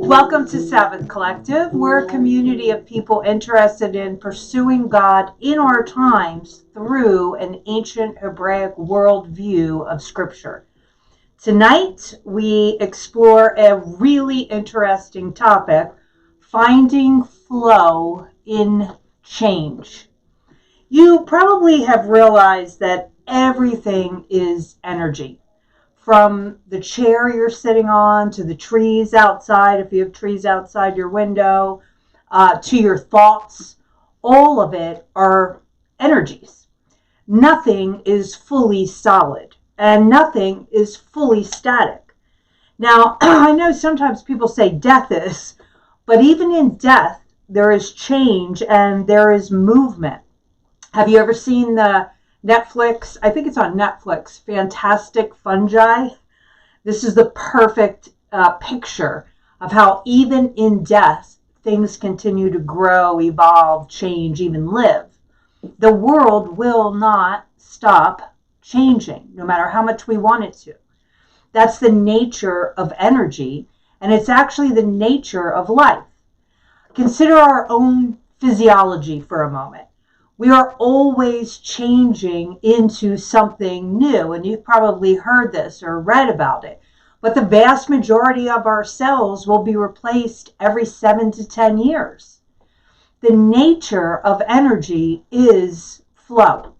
Welcome to Sabbath Collective. We're a community of people interested in pursuing God in our times through an ancient Hebraic worldview of Scripture. Tonight, we explore a really interesting topic, finding flow in change. You probably have realized that everything is energy. From the chair you're sitting on, to the trees outside, if you have trees outside your window, to your thoughts, all of it are energies. Nothing is fully solid, and nothing is fully static. Now, I know sometimes people say death is, but even in death, there is change and there is movement. Have you ever seen the Netflix, I think it's on Netflix, Fantastic Fungi? This is the perfect picture of how even in death, things continue to grow, evolve, change, even live. The world will not stop changing, no matter how much we want it to. That's the nature of energy, and it's actually the nature of life. Consider our own physiology for a moment. We are always changing into something new, and you've probably heard this or read about it. But the vast majority of our cells will be replaced every 7 to 10 years. The nature of energy is flow.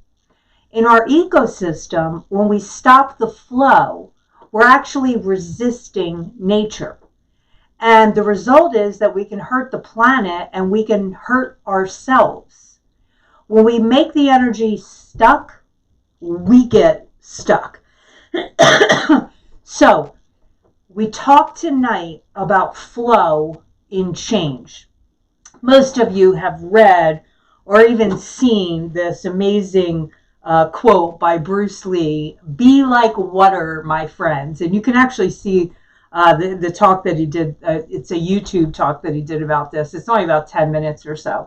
In our ecosystem, when we stop the flow, we're actually resisting nature. And the result is that we can hurt the planet and we can hurt ourselves. When we make the energy stuck, we get stuck. So, we talk tonight about flow in change. Most of you have read or even seen this amazing quote by Bruce Lee, "Be like water, my friends." And you can actually see the talk that he did. It's a YouTube talk that he did about this. It's only about 10 minutes or so.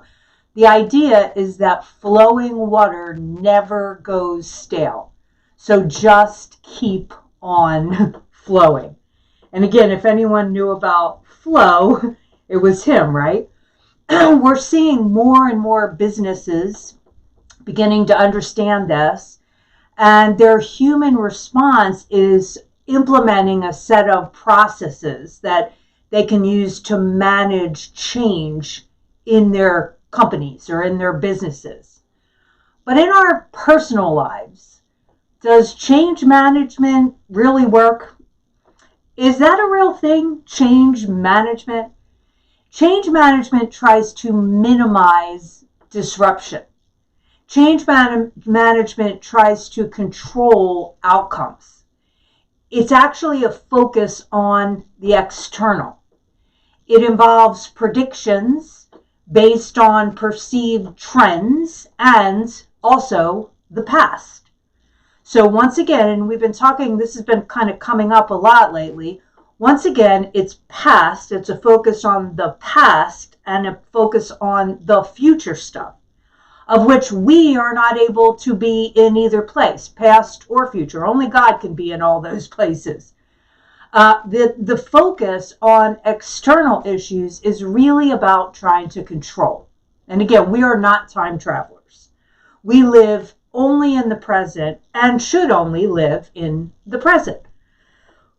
The idea is that flowing water never goes stale. So just keep on flowing. And again, if anyone knew about flow, it was him, right? We're seeing more and more businesses beginning to understand this, and their human response is implementing a set of processes that they can use to manage change in their companies or in their businesses. But in our personal lives, does change management really work? Is that a real thing, change management? Change management tries to minimize disruption. Change management tries to control outcomes. It's actually a focus on the external. It involves predictions based on perceived trends and also the past. So once again, and we've been talking, this has been kind of coming up a lot lately. Once again, it's past. It's a focus on the past and a focus on the future stuff, of which we are not able to be in either place, past or future. Only God can be in all those places. The focus on external issues is really about trying to control. And again, we are not time travelers. We live only in the present and should only live in the present.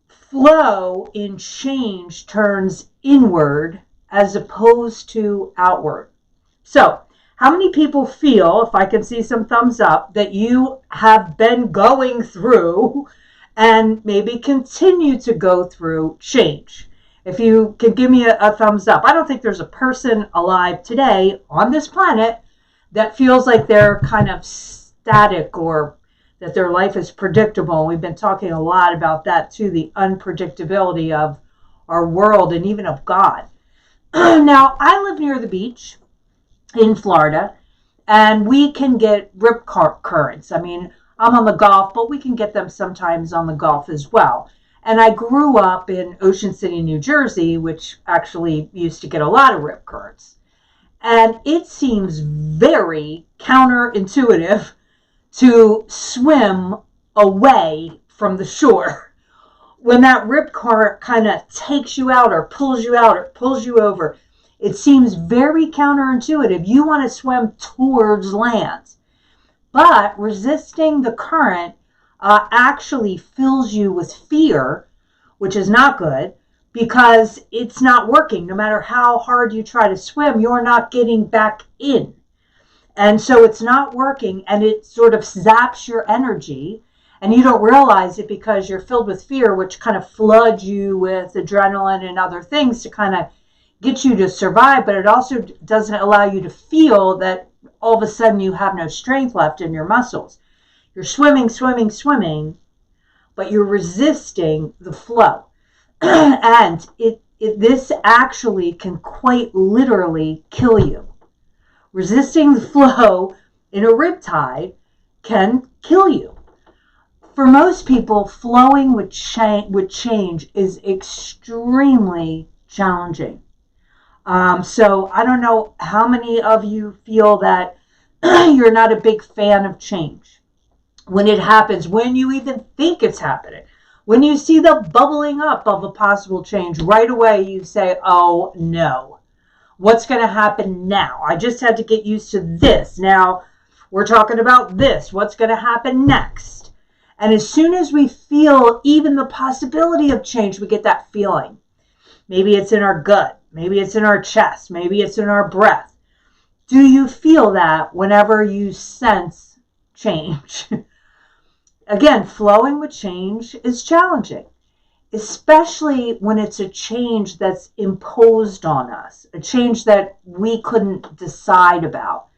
Flow in change turns inward as opposed to outward. So, how many people feel, if I can see some thumbs up, that you have been going through and maybe continue to go through change? If you can give me a thumbs up. I don't think there's a person alive today on this planet that feels like they're kind of static or that their life is predictable. We've been talking a lot about that too, the unpredictability of our world and even of God. Now, I live near the beach in Florida, and we can get rip currents. I mean, I'm on the Gulf, but we can get them sometimes on the Gulf as well. And I grew up in Ocean City, New Jersey, which actually used to get a lot of rip currents. And it seems very counterintuitive to swim away from the shore. when that rip current kind of takes you out or pulls you out or pulls you over, it seems very counterintuitive. You want to swim towards land, but resisting the current actually fills you with fear, which is not good, because it's not working. No matter how hard you try to swim, you're not getting back in. And so it's not working, and it sort of zaps your energy, and you don't realize it because you're filled with fear, which kind of floods you with adrenaline and other things to kind of get you to survive, but it also doesn't allow you to feel that all of a sudden you have no strength left in your muscles. You're swimming, but you're resisting the flow. And this actually can quite literally kill you. Resisting the flow in a riptide can kill you. For most people, flowing with change is extremely challenging. So I don't know how many of you feel that you're not a big fan of change. When it happens, when you even think it's happening, when you see the bubbling up of a possible change, right away you say, oh no, what's going to happen now? I just had to get used to this. Now we're talking about this. What's going to happen next? And as soon as we feel even the possibility of change, we get that feeling. Maybe it's in our gut. Maybe it's in our chest. Maybe it's in our breath. Do you feel that whenever you sense change? Again, flowing with change is challenging, especially when it's a change that's imposed on us, a change that we couldn't decide about.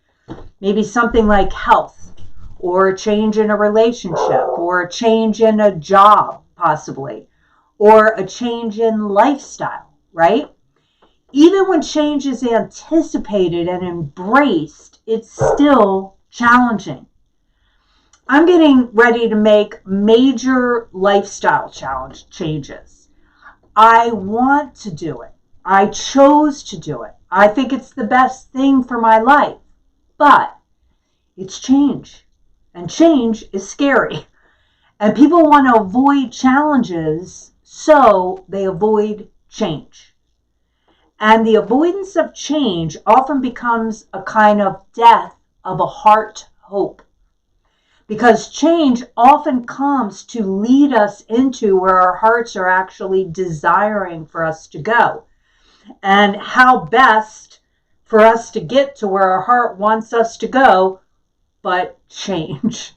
Maybe something like health, or a change in a relationship, or a change in a job, possibly, or a change in lifestyle, right? Even when change is anticipated and embraced, it's still challenging. I'm getting ready to make major lifestyle changes. I want to do it. I chose to do it. I think it's the best thing for my life. But it's change. And change is scary. And people want to avoid challenges, so they avoid change. And the avoidance of change often becomes a kind of death of a heart hope. Because change often comes to lead us into where our hearts are actually desiring for us to go. And how best for us to get to where our heart wants us to go, but change.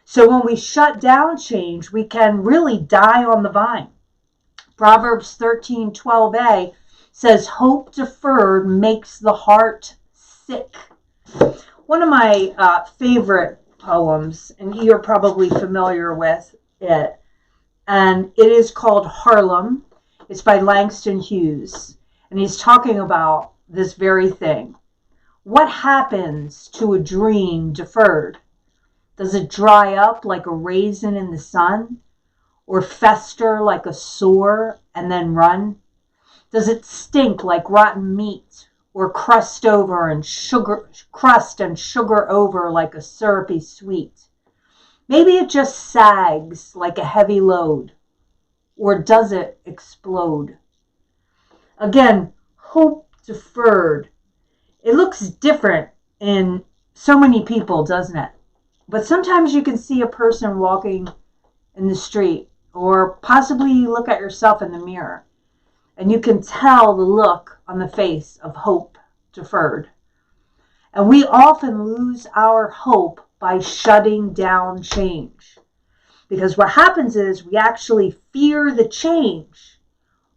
So when we shut down change, we can really die on the vine. Proverbs 13:12a says, hope deferred makes the heart sick. One of my favorite poems, and you're probably familiar with it, and it is called Harlem. It's by Langston Hughes, and he's talking about this very thing. What happens to a dream deferred? Does it dry up like a raisin in the sun, or fester like a sore and then run? Does it stink like rotten meat, or crust and sugar over like a syrupy sweet? Maybe it just sags like a heavy load, or does it explode? Again, hope deferred. It looks different in so many people, doesn't it? But sometimes you can see a person walking in the street, or possibly you look at yourself in the mirror, and you can tell the look on the face of hope deferred. And we often lose our hope by shutting down change. Because what happens is we actually fear the change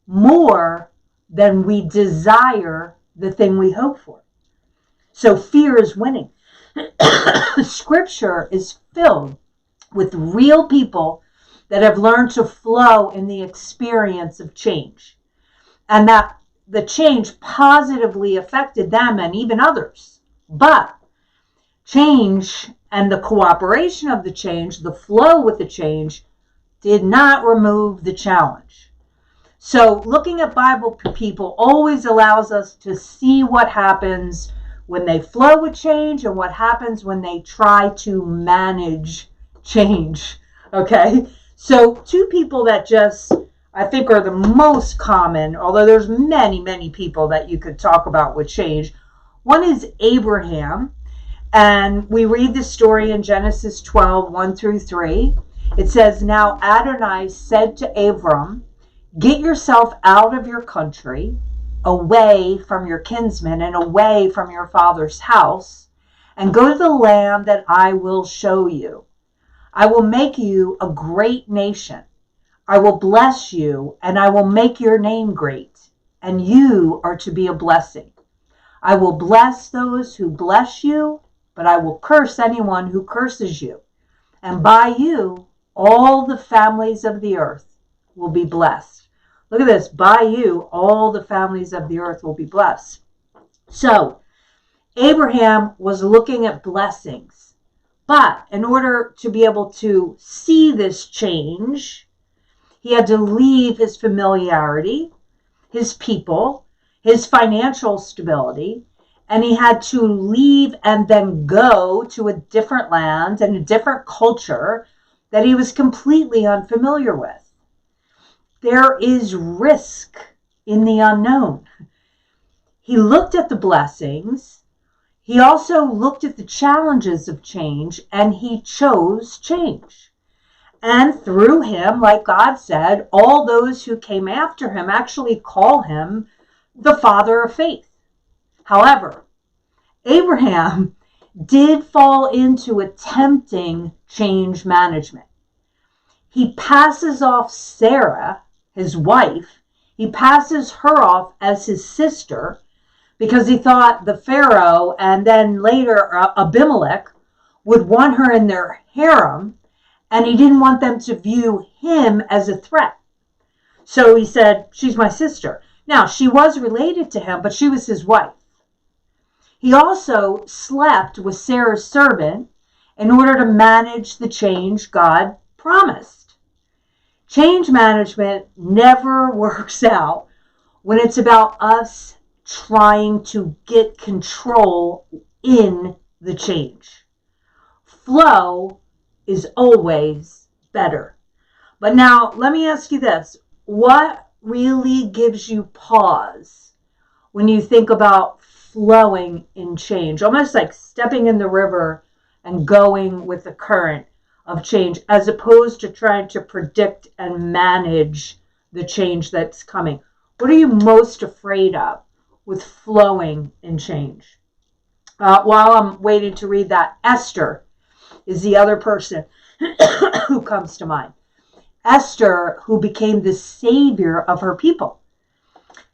more than we desire the thing we hope for. So fear is winning. Scripture is filled with real people that have learned to flow in the experience of change, and that the change positively affected them and even others. But change and the cooperation of the change, the flow with the change, did not remove the challenge. So looking at Bible people always allows us to see what happens when they flow with change and what happens when they try to manage change. Okay? So two people that just, I think, are the most common, although there's many, many people that you could talk about with change. One is Abraham, and we read the story in Genesis 12, 1 through 3. It says, "Now Adonai said to Abram, get yourself out of your country, away from your kinsmen and away from your father's house, and go to the land that I will show you. I will make you a great nation. I will bless you, and I will make your name great, and you are to be a blessing. I will bless those who bless you, but I will curse anyone who curses you. And by you, all the families of the earth will be blessed." Look at this. By you, all the families of the earth will be blessed. So, Abraham was looking at blessings. But in order to be able to see this change, he had to leave his familiarity, his people, his financial stability, and he had to leave and then go to a different land and a different culture that he was completely unfamiliar with. There is risk in the unknown. He looked at the blessings. He also looked at the challenges of change, and he chose change. And through him, like God said, all those who came after him actually call him the father of faith. However, Abraham did fall into attempting change management. He passes off Sarah, his wife, he passes her off as his sister because he thought the Pharaoh and then later Abimelech would want her in their harem, and he didn't want them to view him as a threat. So he said, she's my sister. Now, she was related to him, but she was his wife. He also slept with Sarah's servant in order to manage the change God promised. Change management never works out when it's about us trying to get control in the change. Flow is always better. But now, let me ask you this. What really gives you pause when you think about flowing in change? Almost like stepping in the river and going with the current of change, as opposed to trying to predict and manage the change that's coming. What are you most afraid of with flowing in change? While I'm waiting to read that, Esther is the other person who comes to mind. Esther, who became the savior of her people.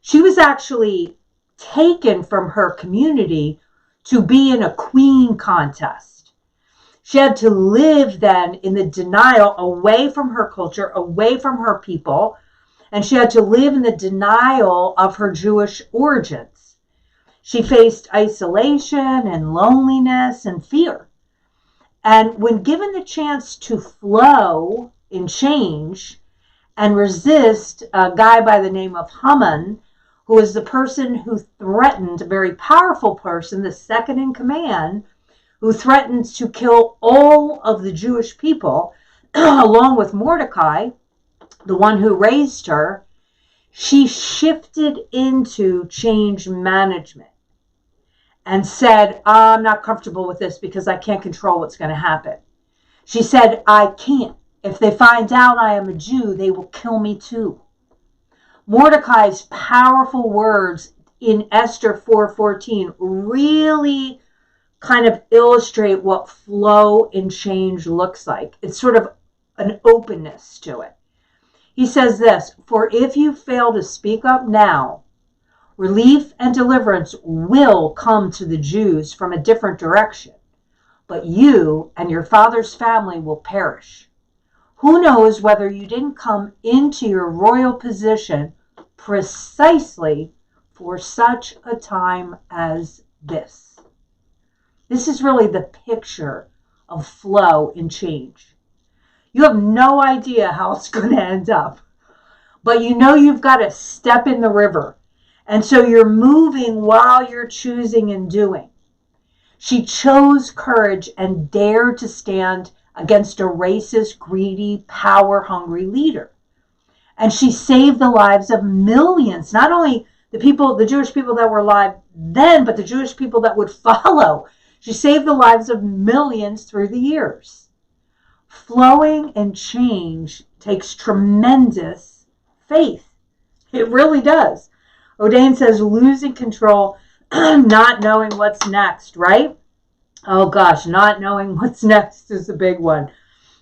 She was actually taken from her community to be in a queen contest. She had to live then in the denial, away from her culture, away from her people, and she had to live in the denial of her Jewish origins. She faced isolation and loneliness and fear. And when given the chance to flow in change and resist a guy by the name of Haman, who was the person who threatened, a very powerful person, the second in command, who threatened to kill all of the Jewish people, along with Mordecai, the one who raised her, she shifted into change management and said, I'm not comfortable with this because I can't control what's going to happen. She said, I can't. If they find out I am a Jew, they will kill me too. Mordecai's powerful words in Esther 4:14 really kind of illustrate what flow in change looks like. It's sort of an openness to it. He says this, for if you fail to speak up now, relief and deliverance will come to the Jews from a different direction, but you and your father's family will perish. Who knows whether you didn't come into your royal position precisely for such a time as this? This is really the picture of flow in change. You have no idea how it's going to end up, but you know you've got to step in the river. And so you're moving while you're choosing and doing. She chose courage and dared to stand against a racist, greedy, power-hungry leader. And she saved the lives of millions, not only the Jewish people that were alive then, but the Jewish people that would follow. She saved the lives of millions through the years. Flowing in change takes tremendous faith. It really does. O'Dane says losing control, not knowing what's next, right? Oh gosh, not knowing what's next is a big one.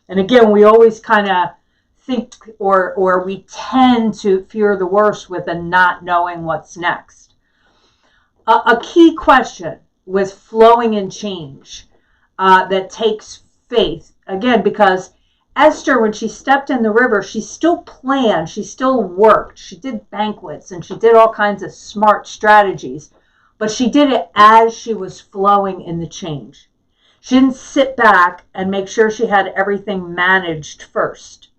And again, we always kind of think or we tend to fear the worst with a not knowing what's next. A key question with flowing in change that takes faith, again, because Esther, when she stepped in the river, she still planned, she still worked, she did banquets, and she did all kinds of smart strategies, but she did it as she was flowing in the change. She didn't sit back and make sure she had everything managed first.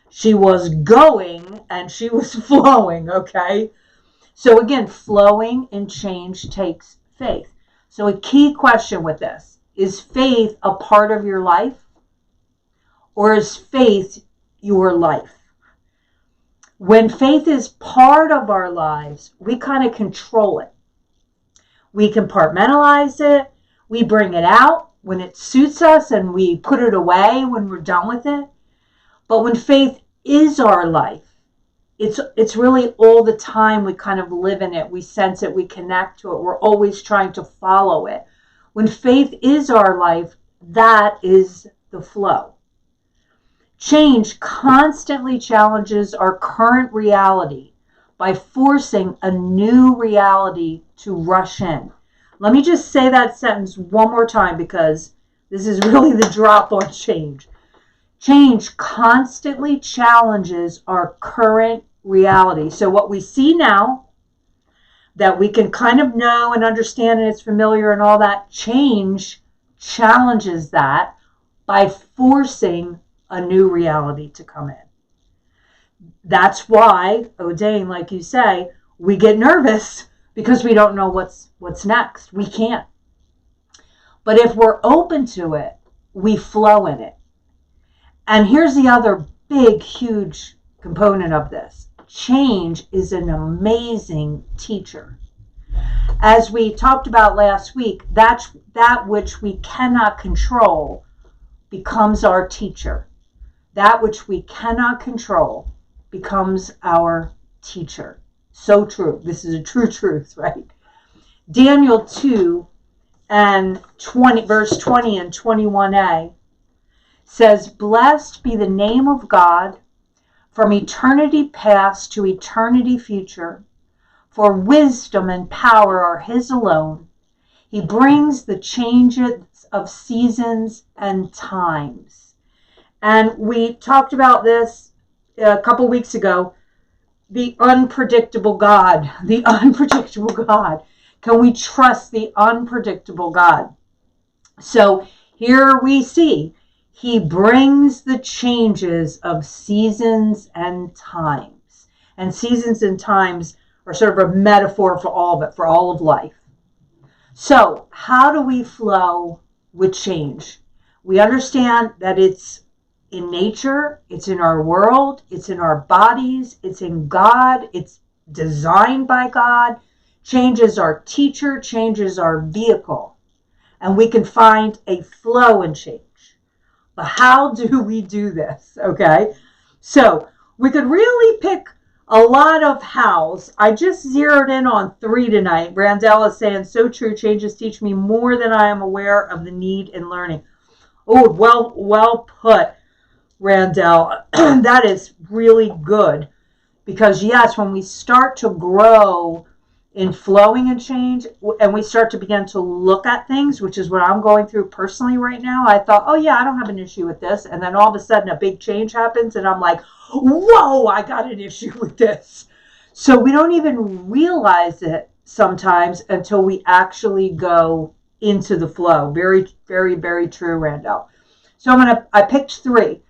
She was going and she was flowing, okay? So again, flowing in change takes faith. So a key question with this, is faith a part of your life? Or is faith your life? When faith is part of our lives, we kind of control it. We compartmentalize it. We bring it out when it suits us and we put it away when we're done with it. But when faith is our life, it's really all the time we kind of live in it. We sense it. We connect to it. We're always trying to follow it. When faith is our life, that is the flow. Change constantly challenges our current reality by forcing a new reality to rush in. Let me just say that sentence one more time because this is really the drop on change. Change constantly challenges our current reality. So what we see now, that we can kind of know and understand and it's familiar and all that, change challenges that by forcing a new reality to come in. That's why, O'Dane, like you say, we get nervous because we don't know what's next. We can't. But if we're open to it, we flow in it. And here's the other big, huge component of this. Change is an amazing teacher. As we talked about last week, that which we cannot control becomes our teacher. That which we cannot control becomes our teacher. So true. This is a true truth, right? Daniel 2 and 20, verse 20 and 21a says, "Blessed be the name of God from eternity past to eternity future, for wisdom and power are his alone. He brings the changes of seasons and times." And we talked about this a couple weeks ago, the unpredictable God, the unpredictable God. Can we trust the unpredictable God? So here we see he brings the changes of seasons and times. And seasons and times are sort of a metaphor for all of it, for all of life. So how do we flow with change? We understand that it's in nature, it's in our world, it's in our bodies, it's in God, it's designed by God. Change is our teacher, change is our vehicle. And we can find a flow in change. But how do we do this? Okay, so we could really pick a lot of hows. I just zeroed in on 3 tonight. Randall is saying, so true, changes teach me more than I am aware of the need in learning. Oh, well put, Randall. That is really good. Because yes, when we start to grow in flowing and change, and we start to begin to look at things, which is what I'm going through personally right now, I thought, oh yeah, I don't have an issue with this. And then all of a sudden a big change happens and I'm like, whoa, I got an issue with this. So we don't even realize it sometimes until we actually go into the flow. Very, very, very true, Randall. So I picked 3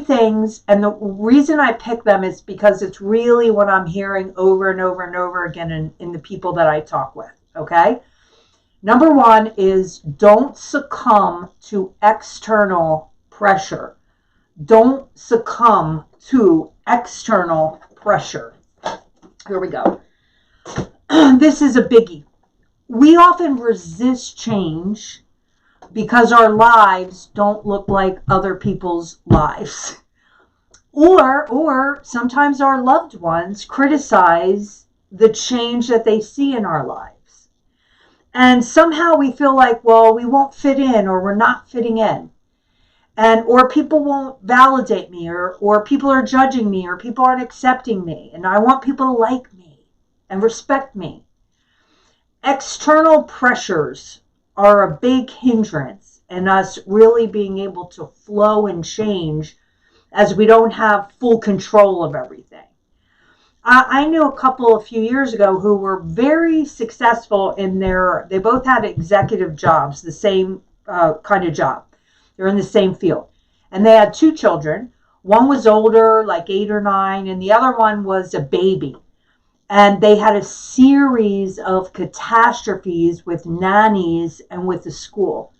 things, and the reason I pick them is because it's really what I'm hearing over and over and over again in the people that I talk with, okay? Number 1 is don't succumb to external pressure. Don't succumb to external pressure. Here we go. This is a biggie. We often resist change because our lives don't look like other people's lives. Or sometimes our loved ones criticize the change that they see in our lives. And somehow we feel like, well, we won't fit in, or we're not fitting in. Or people won't validate me, or people are judging me, or people aren't accepting me. And I want people to like me and respect me. External pressures are a big hindrance in us really being able to flow and change, as we don't have full control of everything. I knew a few years ago who were very successful they both had executive jobs, the same kind of job. They're in the same field. And they had 2 children. One was older, like 8 or 9, and the other one was a baby. And they had a series of catastrophes with nannies and with the school.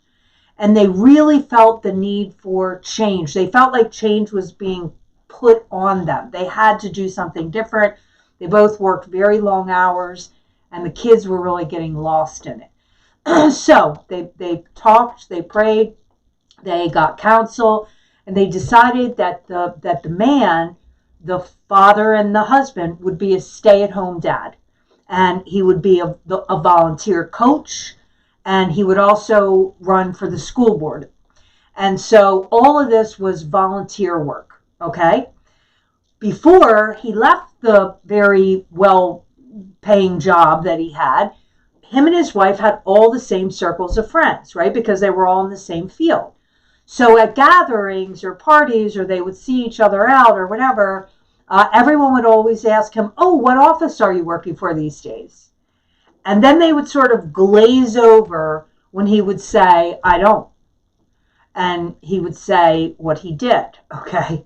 And they really felt the need for change. They felt like change was being put on them. They had to do something different. They both worked very long hours, and the kids were really getting lost in it. So they talked, they prayed, they got counsel, and they decided that the man, the father and the husband, would be a stay-at-home dad. And he would be a volunteer coach, and he would also run for the school board. And so all of this was volunteer work, okay? Before he left the very well-paying job that he had, him and his wife had all the same circles of friends, right? Because they were all in the same field. So at gatherings or parties, or they would see each other out or whatever, everyone would always ask him, oh, what office are you working for these days? And then they would sort of glaze over when he would say, I don't. And he would say what he did, okay?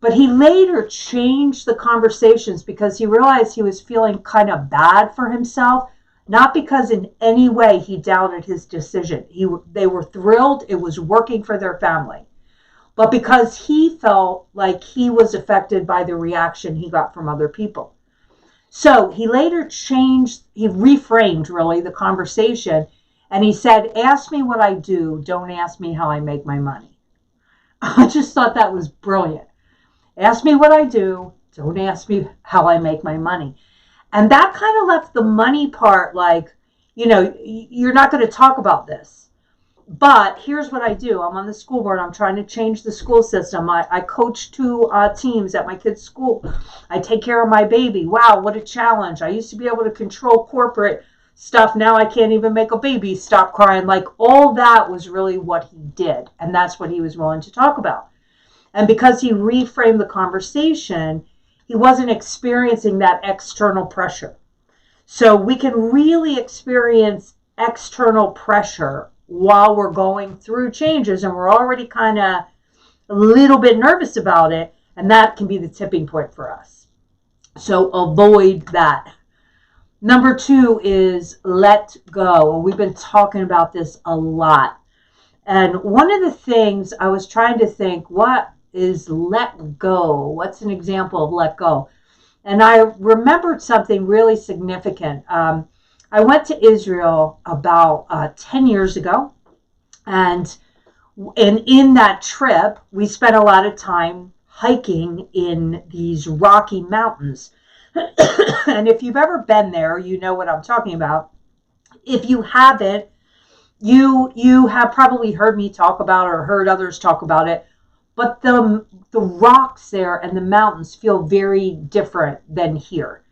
But he later changed the conversations because he realized he was feeling kind of bad for himself, not because in any way he doubted his decision. They were thrilled it was working for their family, but because he felt like he was affected by the reaction he got from other people. So he later he reframed really the conversation, and he said, ask me what I do, don't ask me how I make my money. I just thought that was brilliant. Ask me what I do, don't ask me how I make my money. And that kind of left the money part like, you're not going to talk about this. But here's what I do. I'm on the school board. I'm trying to change the school system. I coach 2 teams at my kids' school. I take care of my baby. Wow, what a challenge. I used to be able to control corporate stuff. Now I can't even make a baby stop crying. Like, all that was really what he did. And that's what he was willing to talk about. And because he reframed the conversation, he wasn't experiencing that external pressure. So we can really experience external pressure while we're going through changes, and we're already kind of a little bit nervous about it, and that can be the tipping point for us. So avoid that. Number 2 is let go. We've been talking about this a lot. And one of the things I was trying to think, what is let go? What's an example of let go? And I remembered something really significant. I went to Israel about 10 years ago, and in that trip, we spent a lot of time hiking in these rocky mountains. And if you've ever been there, you know what I'm talking about. If you haven't, you have probably heard me talk about or heard others talk about it. But the rocks there and the mountains feel very different than here.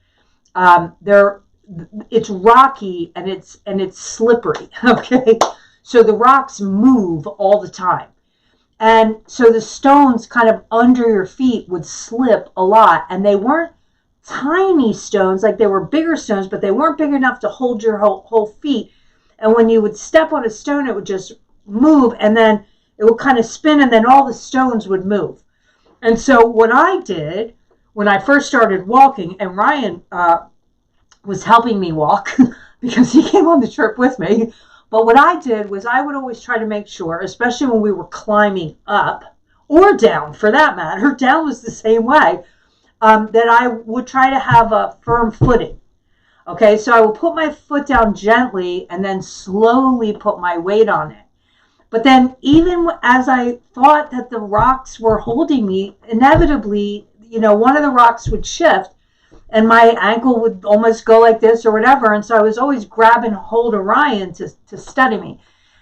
It's rocky and it's slippery. Okay, so the rocks move all the time, and so the stones kind of under your feet would slip a lot. And they weren't tiny stones, like they were bigger stones, but they weren't big enough to hold your whole feet. And when you would step on a stone, it would just move, and then it would kind of spin, and then all the stones would move. And so what I did when I first started walking, and Ryan was helping me walk because he came on the trip with me. But what I did was I would always try to make sure, especially when we were climbing up or down for that matter, down was the same way, that I would try to have a firm footing. Okay, so I will put my foot down gently and then slowly put my weight on it. But then even as I thought that the rocks were holding me, inevitably, one of the rocks would shift and my ankle would almost go like this or whatever. And so I was always grabbing hold of Ryan to steady me.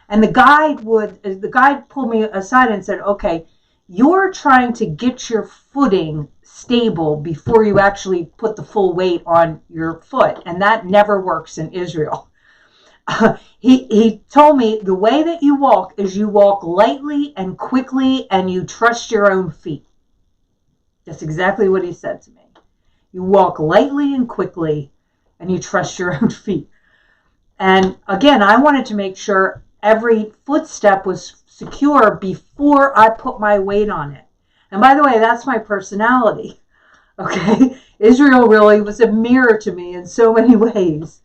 And the guide pulled me aside and said, okay, you're trying to get your footing stable before you actually put the full weight on your foot. And that never works in Israel. He told me the way that you walk is you walk lightly and quickly and you trust your own feet. That's exactly what he said to me. You walk lightly and quickly and you trust your own feet. And again, I wanted to make sure every footstep was secure before I put my weight on it. And by the way, that's my personality. Okay? Israel really was a mirror to me in so many ways.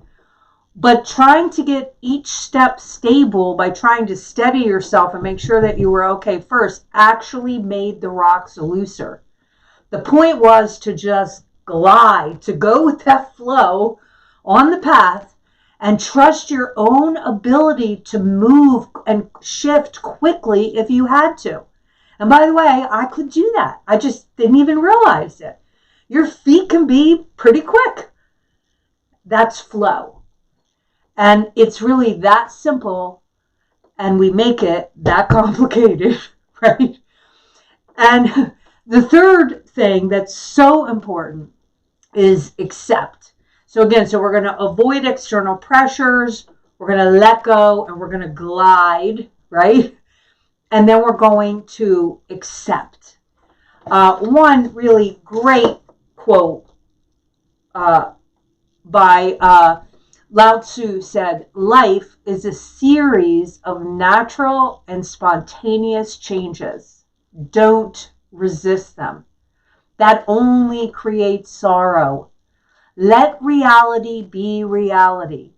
But trying to get each step stable by trying to steady yourself and make sure that you were okay first actually made the rocks looser. The point was to just glide, to go with that flow on the path and trust your own ability to move and shift quickly if you had to. And by the way, I could do that. I just didn't even realize it. Your feet can be pretty quick. That's flow. And it's really that simple, and we make it that complicated, right? And the third thing that's so important is accept. So again, we're going to avoid external pressures, we're going to let go, and we're going to glide, right? And then we're going to accept. One really great quote by Lao Tzu said, life is a series of natural and spontaneous changes. Don't resist them. That only creates sorrow. Let reality be reality.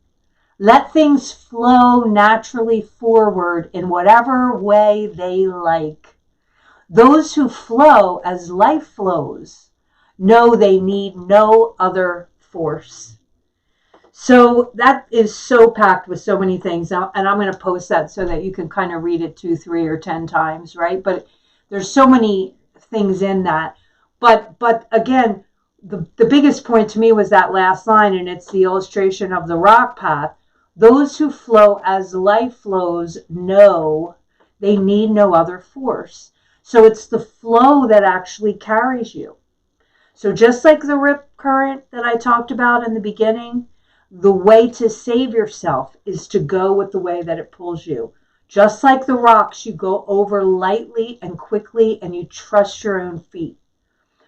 Let things flow naturally forward in whatever way they like. Those who flow as life flows know they need no other force. So that is so packed with so many things. And I'm going to post that so that you can kind of read it 2, 3, or 10 times, right? But there's so many things in that. But again, the biggest point to me was that last line, and it's the illustration of the rock path. Those who flow as life flows know they need no other force. So it's the flow that actually carries you. So just like the rip current that I talked about in the beginning, the way to save yourself is to go with the way that it pulls you. Just like the rocks, you go over lightly and quickly and you trust your own feet.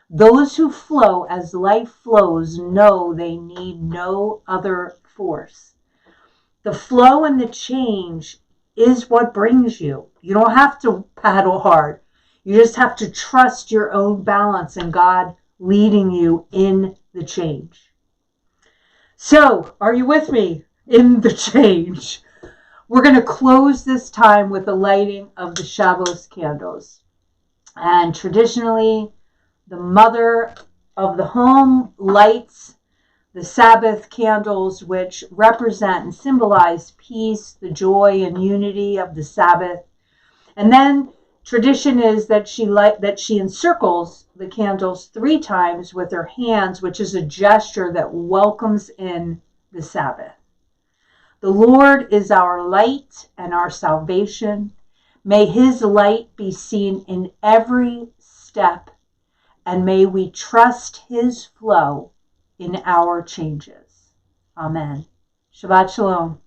Those who flow as life flows know they need no other force. The flow and the change is what brings you. You don't have to paddle hard. You just have to trust your own balance and God leading you in the change. So, are you with me in the change? We're going to close this time with the lighting of the Shabbos candles. And traditionally, the mother of the home lights the Sabbath candles, which represent and symbolize peace, the joy and unity of the Sabbath. And then tradition is that she encircles the candles 3 times with her hands, which is a gesture that welcomes in the Sabbath. The Lord is our light and our salvation. May his light be seen in every step, and may we trust his flow in our changes. Amen. Shabbat Shalom.